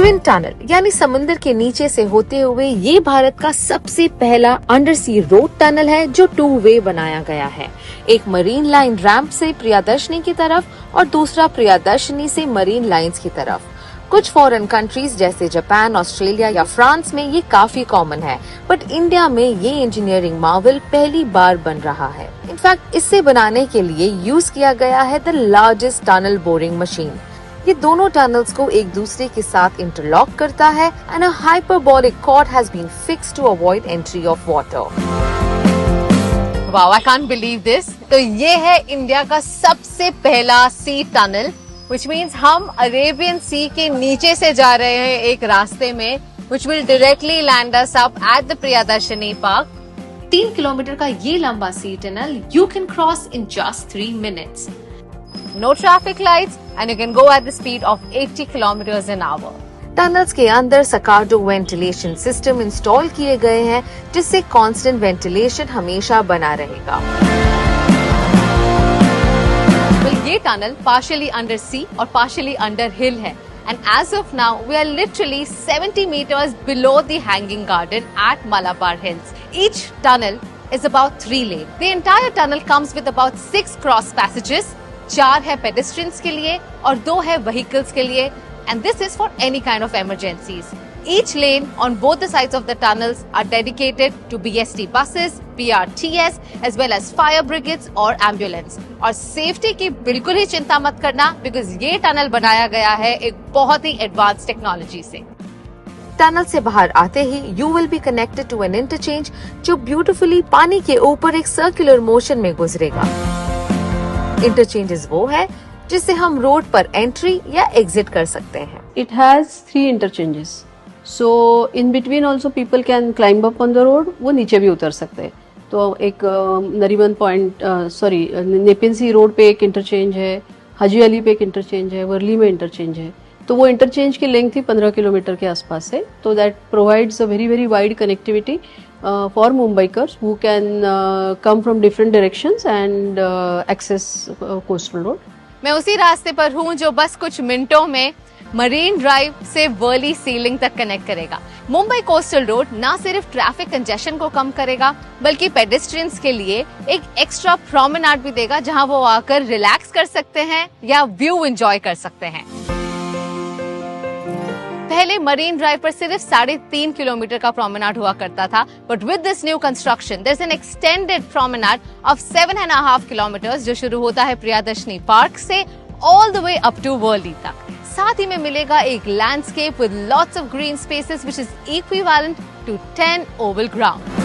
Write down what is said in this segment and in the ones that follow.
Twin tunnel यानी समुद्र के नीचे से होते हुए ये भारत का सबसे पहला अंडर सी रोड टनल है जो 2 वे बनाया गया है। एक मरीन लाइन रैंप से प्रियदर्शनी की तरफ और दूसरा प्रियदर्शनी से मरीन लाइंस की तरफ। कुछ फॉरेन कंट्रीज जैसे जापान, ऑस्ट्रेलिया या फ्रांस में ये काफी कॉमन है, बट इंडिया में ये इंजीनियरिंग मार्वल पहली बार बन रहा है। इनफैक्ट इसे बनाने के लिए यूज किया गया है the largest tunnel boring machine. ये दोनों टनल्स को एक दूसरे के साथ इंटरलॉक करता है and a hyperbolic cord has been fixed to avoid entry of water. Wow, I can't believe this. तो ये है इंडिया का सबसे पहला सी टनल, व्हिच मींस हम अरेबियन सी के नीचे से जा रहे हैं एक रास्ते में, which will directly land us up at the Priyadarshini park. 3 kilometre का ये लंबा sea tunnel you can cross in just 3 minutes. No traffic lights and you can go at the speed of 80 kilometers an hour. Tunnels के अंदर सकार्डो ventilation system install किए गए हैं जिससे constant ventilation हमेशा बना रहेगा। ये टनल partially under sea और partially under hill है, and as of now we are literally 70 meters below the hanging garden at Malabar Hills. Each tunnel is about 3 lane. The entire tunnel comes with about 6 cross passages. 4 है pedestrians के लिए और 2 है vehicles के लिए, and this is for any kind of emergencies. Each lane on both the sides of the tunnels are dedicated to BST buses, PRTS, as well as fire brigades or ambulance. और safety की बिल्कुल ही चिंता मत करना, because ये tunnel बनाया गया है एक बहुत ही advanced technology से। टनल से बाहर आते ही you will be connected to an interchange जो ब्यूटिफुली पानी के ऊपर एक सर्कुलर मोशन में गुजरेगा। इंटरचेंजेस वो है जिससे हम रोड पर एंट्री या एग्जिट कर सकते हैं। It has 3 interchanges. So in between also people can climb up on the road. वो नीचे भी उतर सकते हैं। तो एक नरीमन पॉइंट नेपिन सी रोड पे एक इंटरचेंज है, हाजी अली पे एक इंटरचेंज है, वर्ली में इंटरचेंज है। तो वो इंटरचेंज की लेंथ ही 15 किलोमीटर के आसपास है। तो that provides a very very wide connectivity for Mumbaikars who can come from different directions and access coastal road. मैं उसी रास्ते पर हूँ जो बस कुछ मिनटों में मरीन ड्राइव से वर्ली सीलिंग तक कनेक्ट करेगा। मुंबई कोस्टल रोड ना सिर्फ ट्रैफिक कंजेशन को कम करेगा बल्कि पेडेस्ट्रियंस के लिए एक एक्स्ट्रा प्रोमेनाड भी देगा जहाँ वो आकर रिलैक्स कर सकते हैं या व्यू एंजॉय कर सकते हैं। पहले मरीन ड्राइव पर सिर्फ 3.5 किलोमीटर का प्रोमेनाड हुआ करता था, but with this new construction there is an extended promenade of 7.5 kilometres जो शुरू होता है प्रियदर्शनी पार्क से all the way up to Worli तक। साथ ही में मिलेगा एक landscape with lots of green spaces which is equivalent to 10 oval ground.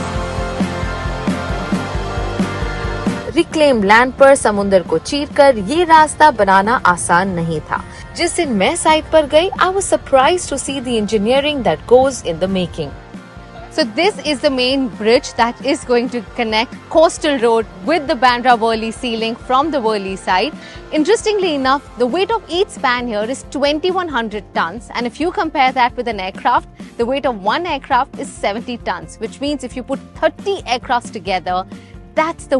Reclaim land पर समुद्र को चीरकर ये रास्ता बनाना आसान नहीं था। जिस दिन मैं साइट पर गई, I was surprised to see the engineering that goes in the making. So this is the main bridge that is going to connect Coastal Road with the Bandra Worli Sea Link from the Worli side. Interestingly enough, the weight of each span here is 2100 tons, and if you compare that with an aircraft, the weight of one aircraft is 70 tons, which means if you put 30 aircrafts together, that's the